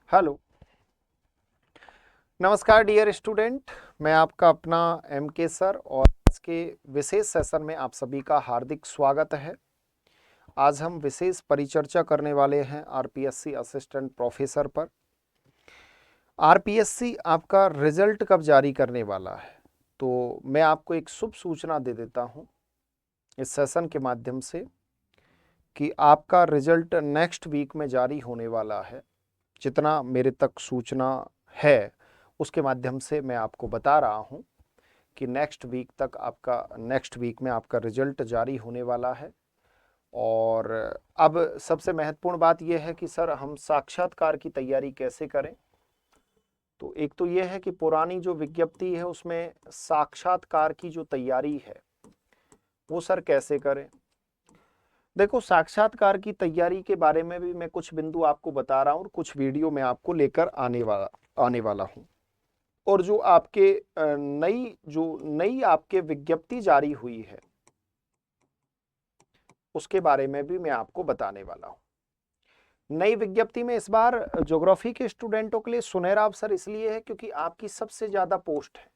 Hello. नमस्कार dear student, मैं आपका अपना एम के सर और आज के विशेष सेशन में आप सभी का हार्दिक स्वागत है। आज हम विशेष परिचर्चा करने वाले हैं आरपीएससी असिस्टेंट प्रोफेसर पर। आरपीएससी आपका रिजल्ट कब जारी करने वाला है, तो मैं आपको एक शुभ सूचना दे देता हूं इस सेशन के माध्यम से कि आपका रिजल्ट नेक्स्ट वीक में जारी होने वाला है। जितना मेरे तक सूचना है उसके माध्यम से मैं आपको बता रहा हूं कि नेक्स्ट वीक में आपका रिजल्ट जारी होने वाला है। और अब सबसे महत्वपूर्ण बात यह है कि सर हम साक्षात्कार की तैयारी कैसे करें। तो एक तो यह है कि पुरानी जो विज्ञप्ति है उसमें साक्षात्कार की जो तैयारी है वो सर कैसे करें। देखो, साक्षात्कार की तैयारी के बारे में भी मैं कुछ बिंदु आपको बता रहा हूं और कुछ वीडियो में आपको लेकर आने वाला हूं। और जो आपके नई आपके विज्ञप्ति जारी हुई है उसके बारे में भी मैं आपको बताने वाला हूं। नई विज्ञप्ति में इस बार ज्योग्राफी के स्टूडेंटों के लिए सुनहरा अवसर इसलिए है क्योंकि आपकी सबसे ज्यादा पोस्ट है,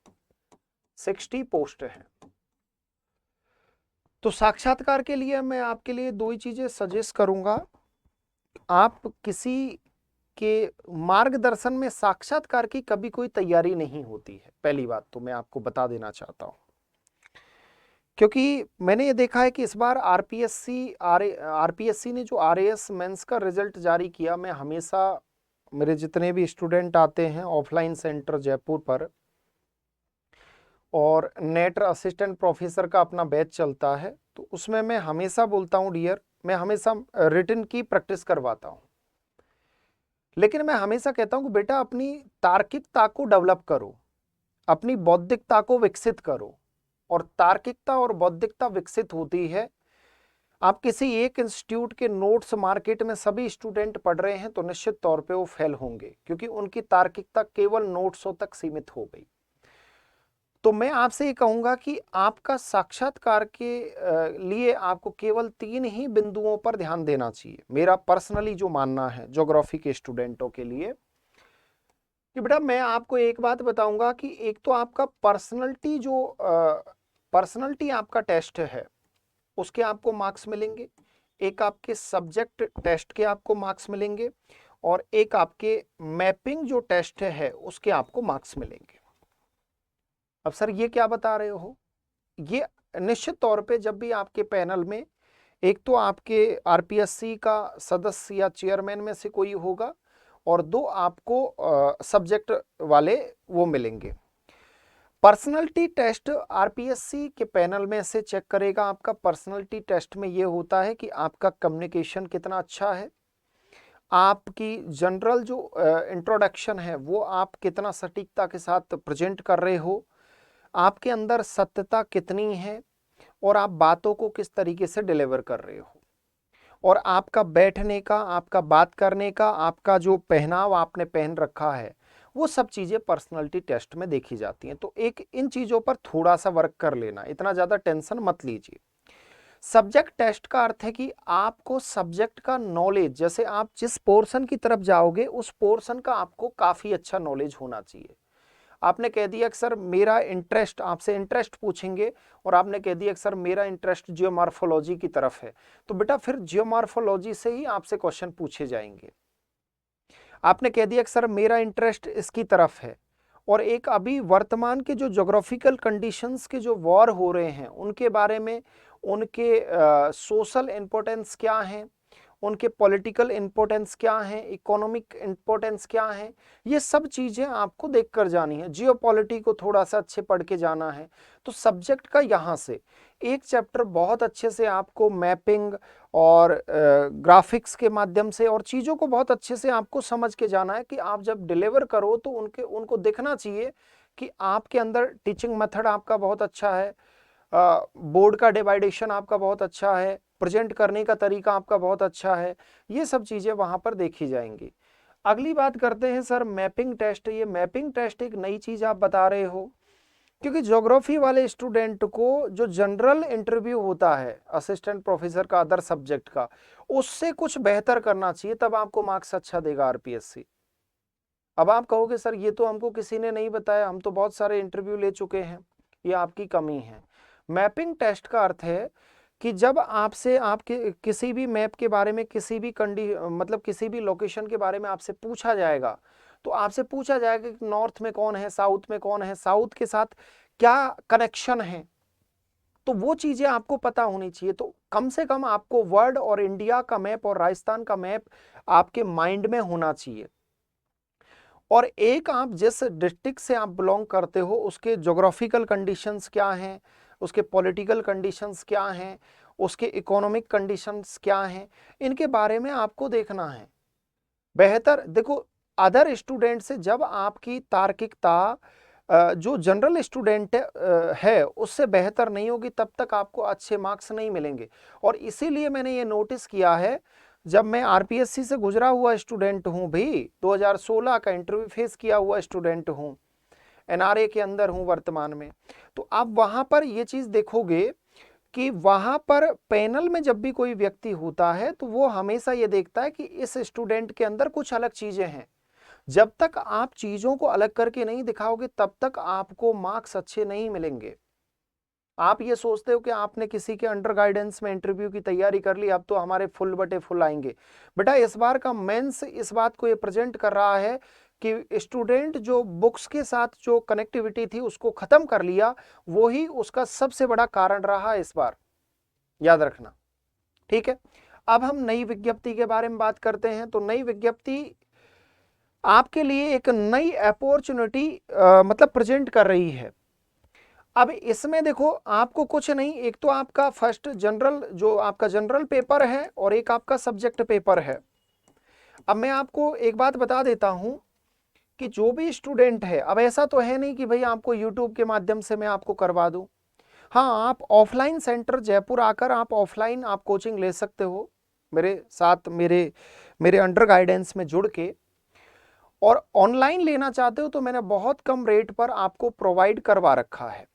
60 पोस्ट है। तो साक्षात्कार के लिए मैं आपके लिए दो ही चीजें सजेस्ट करूंगा। आप किसी के मार्गदर्शन में साक्षात्कार की कभी कोई तैयारी नहीं होती है, पहली बात तो मैं आपको बता देना चाहता हूं। क्योंकि मैंने ये देखा है कि इस बार आरपीएससी ने जो आरएएस मेंस का रिजल्ट जारी किया, मैं हमेशा मेरे जितने भी स्टूडेंट आते हैं ऑफलाइन सेंटर जयपुर पर और नेट असिस्टेंट प्रोफेसर का अपना बैच चलता है, तो उसमें मैं हमेशा बोलता हूँ डियर, मैं हमेशा रिटन की प्रैक्टिस करवाता हूँ। लेकिन मैं हमेशा कहता हूँ कि बेटा अपनी तार्किकता को डेवलप करो, अपनी बौद्धिकता को विकसित करो। और तार्किकता और बौद्धिकता विकसित होती है, आप किसी एक इंस्टीट्यूट के नोट्स मार्केट में सभी स्टूडेंट पढ़ रहे हैं तो निश्चित तौर पे वो फेल होंगे, क्योंकि उनकी तार्किकता केवल नोट्सों तक सीमित हो गई। तो मैं आपसे ये कहूंगा कि आपका साक्षात्कार के लिए आपको केवल 3 ही बिंदुओं पर ध्यान देना चाहिए। मेरा पर्सनली जो मानना है ज्योग्राफी के स्टूडेंटों के लिए कि बेटा मैं आपको एक बात बताऊंगा कि एक तो आपका पर्सनैलिटी आपका टेस्ट है उसके आपको मार्क्स मिलेंगे, एक आपके सब्जेक्ट टेस्ट के आपको मार्क्स मिलेंगे और एक आपके मैपिंग जो टेस्ट है उसके आपको मार्क्स मिलेंगे। अब सर ये क्या बता रहे हो, ये निश्चित तौर पे जब भी आपके पैनल में एक तो आपके आरपीएससी का सदस्य या चेयरमैन में से कोई होगा और दो आपको सब्जेक्ट वाले वो मिलेंगे। पर्सनैलिटी टेस्ट आरपीएससी के पैनल में से चेक करेगा। आपका पर्सनैलिटी टेस्ट में ये होता है कि आपका कम्युनिकेशन कितना अच्छा है, आपकी जनरल जो इंट्रोडक्शन है वो आप कितना सटीकता के साथ प्रेजेंट कर रहे हो, आपके अंदर सत्यता कितनी है और आप बातों को किस तरीके से डिलीवर कर रहे हो, और आपका बैठने का, आपका बात करने का, आपका जो पहनाव आपने पहन रखा है, वो सब चीजें पर्सनालिटी टेस्ट में देखी जाती हैं। तो एक इन चीजों पर थोड़ा सा वर्क कर लेना, इतना ज्यादा टेंशन मत लीजिए। सब्जेक्ट टेस्ट का अर्थ है कि आपको सब्जेक्ट का नॉलेज, जैसे आप जिस पोर्शन की तरफ जाओगे उस पोर्शन का आपको काफी अच्छा नॉलेज होना चाहिए। आपने कह दिया कि सर मेरा इंटरेस्ट, आपसे इंटरेस्ट पूछेंगे और आपने कह दिया कि सर मेरा इंटरेस्ट जियोमॉर्फोलॉजी की तरफ है, तो बेटा फिर जियोमॉर्फोलॉजी से ही आपसे क्वेश्चन पूछे जाएंगे। आपने कह दिया कि सर मेरा इंटरेस्ट इसकी तरफ है और एक अभी वर्तमान के जो ज्योग्राफिकल कंडीशंस के जो वॉर हो रहे हैं उनके बारे में, उनके सोशल इंपॉर्टेंस क्या है, उनके पॉलिटिकल इंपॉर्टेंस क्या है, इकोनॉमिक इंपॉर्टेंस क्या है, ये सब चीजें आपको देखकर जानी है। जियोपॉलिटी को थोड़ा सा अच्छे पढ़ के जाना है। तो सब्जेक्ट का यहाँ से एक चैप्टर बहुत अच्छे से आपको मैपिंग और ग्राफिक्स के माध्यम से और चीज़ों को बहुत अच्छे से आपको समझ के जाना है कि आप जब डिलीवर करो तो उनको देखना चाहिए कि आपके अंदर टीचिंग मेथड आपका बहुत अच्छा है, बोर्ड का डिवाइडेशन आपका बहुत अच्छा है, प्रेजेंट करने का तरीका आपका बहुत अच्छा है, ये सब चीज़ें वहाँ पर देखी जाएंगी। अगली बात करते हैं सर मैपिंग टेस्ट। ये मैपिंग टेस्ट एक नई चीज़ आप बता रहे हो, क्योंकि ज्योग्राफी वाले स्टूडेंट को जो जनरल इंटरव्यू होता है असिस्टेंट प्रोफेसर का अदर सब्जेक्ट का, उससे कुछ बेहतर करना चाहिए, तब आपको मार्क्स अच्छा देगा आरपीएससी। अब आप कहोगे सर ये तो हमको किसी ने नहीं बताया, हम तो बहुत सारे इंटरव्यू ले चुके हैं, ये आपकी कमी है। मैपिंग टेस्ट का अर्थ है कि जब आपसे आपके किसी भी मैप के बारे में, किसी भी मतलब किसी भी लोकेशन के बारे में आपसे पूछा जाएगा, तो आपसे पूछा जाएगा कि नॉर्थ में कौन है, साउथ में कौन है, साउथ के साथ क्या कनेक्शन है, तो वो चीजें आपको पता होनी चाहिए। तो कम से कम आपको वर्ल्ड और इंडिया का मैप और राजस्थान का मैप आपके माइंड में होना चाहिए। और एक आप जिस डिस्ट्रिक्ट से आप बिलोंग करते हो उसके ज्योग्राफिकल कंडीशंस क्या हैं, उसके पॉलिटिकल कंडीशंस क्या हैं, उसके इकोनॉमिक कंडीशंस क्या हैं, इनके बारे में आपको देखना है। बेहतर देखो, अदर स्टूडेंट से जब आपकी तार्किकता जो जनरल स्टूडेंट है उससे बेहतर नहीं होगी, तब तक आपको अच्छे मार्क्स नहीं मिलेंगे। और इसीलिए मैंने ये नोटिस किया है, जब मैं आरपीएससी से गुजरा हुआ स्टूडेंट हूं भी, 2016 का इंटरव्यू फेस किया हुआ स्टूडेंट हूं, एनआरए के अंदर हूं वर्तमान में, तो आप वहां पर ये चीज देखोगे कि वहां पर पैनल में जब भी कोई व्यक्ति होता है तो वो हमेशा ये देखता है कि इस स्टूडेंट के अंदर कुछ अलग चीजें हैं। जब तक आप चीजों को अलग करके नहीं दिखाओगे तब तक आपको मार्क्स अच्छे नहीं मिलेंगे। आप ये सोचते हो कि आपने किसी के अंडर गाइडेंस में इंटरव्यू की तैयारी कर ली, अब तो हमारे फुल बटे फुल आएंगे। बेटा इस बार का मेंस इस बात को ये प्रेजेंट कर रहा है कि स्टूडेंट जो बुक्स के साथ जो कनेक्टिविटी थी उसको खत्म कर लिया, वो ही उसका सबसे बड़ा कारण रहा इस बार, याद रखना। ठीक है, अब हम नई विज्ञप्ति के बारे में बात करते हैं। तो नई विज्ञप्ति आपके लिए एक नई अपॉर्चुनिटी मतलब प्रेजेंट कर रही है। अब इसमें देखो आपको कुछ नहीं, एक तो आपका फर्स्ट जनरल जो आपका जनरल पेपर है और एक आपका सब्जेक्ट पेपर है। अब मैं आपको एक बात बता देता हूं कि जो भी स्टूडेंट है, अब ऐसा तो है नहीं कि भाई आपको यूट्यूब के माध्यम से मैं आपको करवा दूं। हाँ, आप ऑफलाइन सेंटर जयपुर आकर आप ऑफलाइन आप कोचिंग ले सकते हो मेरे साथ, मेरे अंडर गाइडेंस में जुड़ के। और ऑनलाइन लेना चाहते हो तो मैंने बहुत कम रेट पर आपको प्रोवाइड करवा रखा है।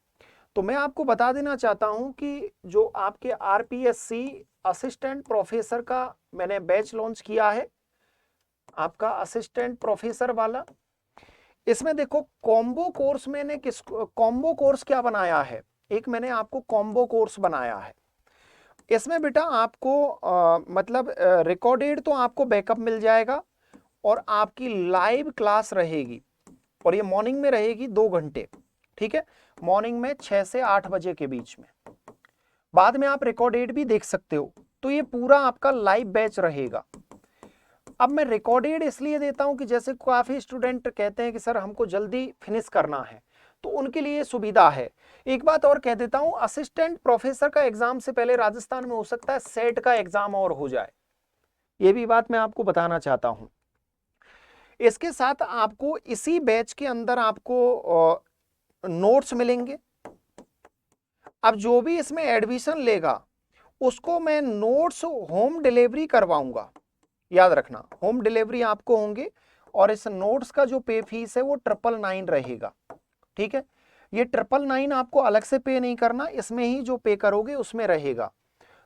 तो मैं आपको बता देना चाहता हूं कि जो आपके आरपीएससी असिस्टेंट प्रोफेसर का मैंने बैच लॉन्च किया है, आपका असिस्टेंट प्रोफेसर वाला। इसमें देखो कॉम्बो कोर्स मैंने कॉम्बो कोर्स क्या बनाया है, एक मैंने आपको कॉम्बो कोर्स बनाया है। इसमें बेटा आपको मतलब रिकॉर्डेड तो आपको बैकअप मिल जाएगा और आपकी लाइव क्लास रहेगी, और ये मॉर्निंग में रहेगी 2 घंटे। ठीक है, मॉर्निंग में 6 से 8 बजे के बीच में, बाद में आप रिकॉर्डेड भी देख सकते हो। तो ये पूरा आपका लाइव बैच रहेगा। अब मैं रिकॉर्डेड इसलिए देता हूं कि जैसे काफी स्टूडेंट कहते हैं कि सर हमको जल्दी फिनिश करना है, तो उनके लिए सुविधा है। एक बात और कह देता हूं, असिस्टेंट प्रोफेसर का एग्जाम से पहले राजस्थान में हो सकता है सेट का एग्जाम और हो जाए, ये भी बात मैं आपको बताना चाहता हूं। इसके साथ आपको इसी बैच के अंदर आपको नोट्स मिलेंगे। अब जो भी इसमें एडमिशन लेगा उसको मैं नोट्स होम डिलीवरी करवाऊंगा, याद रखना, होम डिलीवरी आपको होंगे। और इस नोट्स का जो पे फीस है वो 999 रहेगा। ठीक है, ये 999 आपको अलग से पे नहीं करना, इसमें ही जो पे करोगे उसमें रहेगा।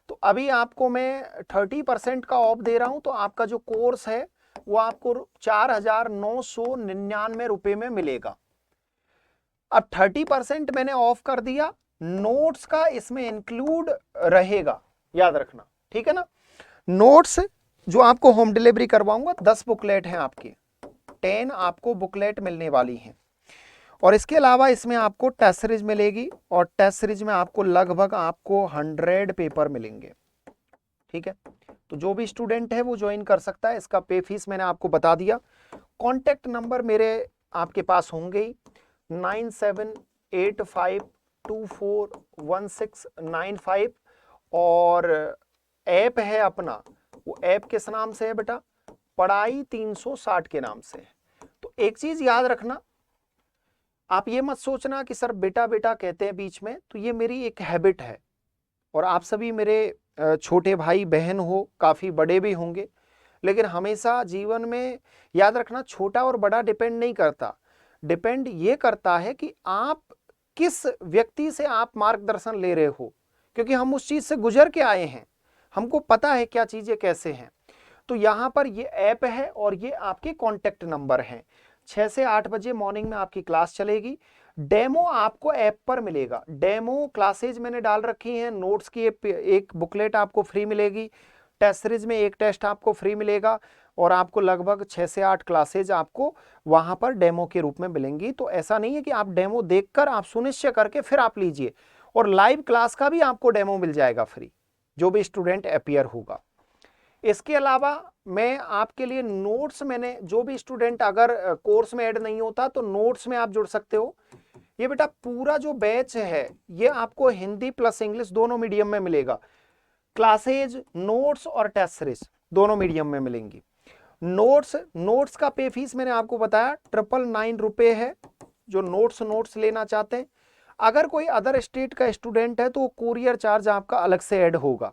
तो अभी आपको मैं 30% का ऑफ दे रहा हूं, तो आपका जो कोर्स है वो आपको 4,999 रुपए में मिलेगा। अब 30% मैंने ऑफ कर दिया, नोट्स का इसमें इंक्लूड रहेगा, याद रखना। ठीक है ना, नोट्स जो आपको होम डिलीवरी करवाऊंगा, 10 बुकलेट हैं आपकी, 10 आपको बुकलेट मिलने वाली हैं। और इसके अलावा इसमें आपको टेस्ट सीरीज मिलेगी, और टेस्ट सीरीज में आपको लगभग आपको 100 पेपर मिलेंगे। ठीक है, तो जो भी स्टूडेंट है वो ज्वाइन कर सकता है। इसका पे फीस मैंने आपको बता दिया। कॉन्टेक्ट नंबर मेरे आपके पास होंगे ही, 9785241695। और ऐप है अपना, वो ऐप किस नाम से है बेटा, पढ़ाई 360 के नाम से है। तो एक चीज याद रखना, आप ये मत सोचना कि सर बेटा बेटा कहते हैं बीच में, तो ये मेरी एक हैबिट है। और आप सभी मेरे छोटे भाई बहन हो, काफी बड़े भी होंगे, लेकिन हमेशा जीवन में याद रखना, छोटा और बड़ा डिपेंड नहीं करता, डिपेंड ये करता है कि आप किस व्यक्ति से आप मार्गदर्शन ले रहे हो, क्योंकि हम उस चीज से गुजर के आए हैं, हमको पता है क्या चीजें कैसे हैं। तो यहां पर ये ऐप है और ये आपके कॉन्टेक्ट नंबर हैं, 6 से 8 बजे मॉर्निंग में आपकी क्लास चलेगी। डेमो आपको ऐप पर मिलेगा। डेमो क्लासेज मैंने डाल रखी हैं, नोट्स की एक बुकलेट आपको फ्री मिलेगी, टेस्ट सीरीज में एक टेस्ट आपको फ्री मिलेगा और आपको लगभग 6 से 8 क्लासेज आपको वहां पर डेमो के रूप में मिलेंगी। तो ऐसा नहीं है कि आप डेमो देखकर आप सुनिश्चय करके फिर आप लीजिए, और लाइव क्लास का भी आपको डेमो मिल जाएगा फ्री, जो भी स्टूडेंट अपीयर होगा। इसके अलावा मैं आपके लिए नोट्स, मैंने जो भी स्टूडेंट अगर कोर्स में ऐड नहीं होता तो नोट्स में आप जुड़ सकते हो। ये बेटा पूरा जो बैच है ये आपको हिंदी प्लस इंग्लिश दोनों मीडियम में मिलेगा। क्लासेज, नोट्स और टेस्ट सीरीज दोनों मीडियम में मिलेंगी। नोट्स का पे फीस मैंने आपको बताया 999 रुपए है, जो नोट्स लेना चाहते हैं। अगर कोई अदर स्टेट का स्टूडेंट है तो कुरियर चार्ज आपका अलग से ऐड होगा।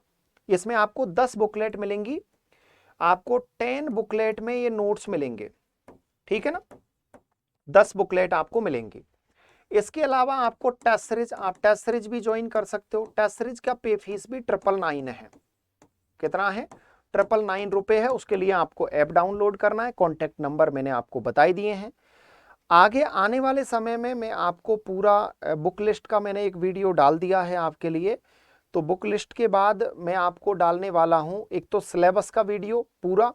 इसमें आपको 10 बुकलेट मिलेंगी, आपको 10 बुकलेट में ये नोट्स मिलेंगे, ठीक है ना, 10 बुकलेट आपको मिलेंगी। इसके अलावा आपको टेस्ट सीरीज, आप टेस्ट सीरीज भी ज्वाइन कर सकते हो। टेस्ट सीरीज का पे फीस भी 999 है। कितना है? 999 रुपए है। उसके लिए आपको ऐप डाउनलोड करना है, कॉन्टेक्ट नंबर मैंने आपको बताई दिए हैं। आगे आने वाले समय में मैं आपको पूरा बुक लिस्ट का मैंने एक वीडियो डाल दिया है आपके लिए। तो बुक लिस्ट के बाद मैं आपको डालने वाला हूं एक तो सिलेबस का वीडियो पूरा,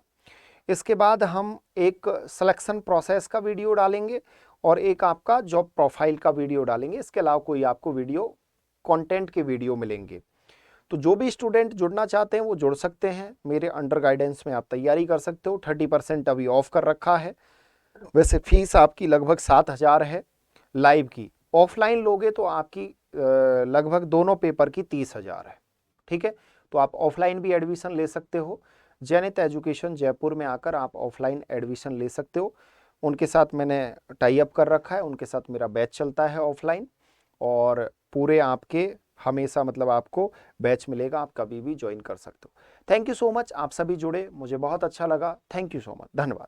इसके बाद हम एक सिलेक्शन प्रोसेस का वीडियो डालेंगे और एक आपका जॉब प्रोफाइल का वीडियो डालेंगे। इसके अलावा कोई आपको वीडियो कंटेंट के वीडियो मिलेंगे। तो जो भी स्टूडेंट जुड़ना चाहते हैं वो जुड़ सकते हैं, मेरे अंडर गाइडेंस में आप तैयारी कर सकते हो। 30% अभी ऑफ कर रखा है। वैसे फीस आपकी लगभग 7,000 है लाइव की, ऑफलाइन लोगे तो आपकी लगभग दोनों पेपर की 30,000 है, ठीक है। तो आप ऑफलाइन भी एडमिशन ले सकते हो। जैनित एजुकेशन जयपुर में आकर आप ऑफलाइन एडमिशन ले सकते हो। उनके साथ मैंने टाई अप कर रखा है, उनके साथ मेरा बैच चलता है ऑफलाइन, और पूरे आपके हमेशा मतलब आपको बैच मिलेगा, आप कभी भी ज्वाइन कर सकते हो। थैंक यू सो मच, आप सभी जुड़े, मुझे बहुत अच्छा लगा। थैंक यू सो मच, धन्यवाद।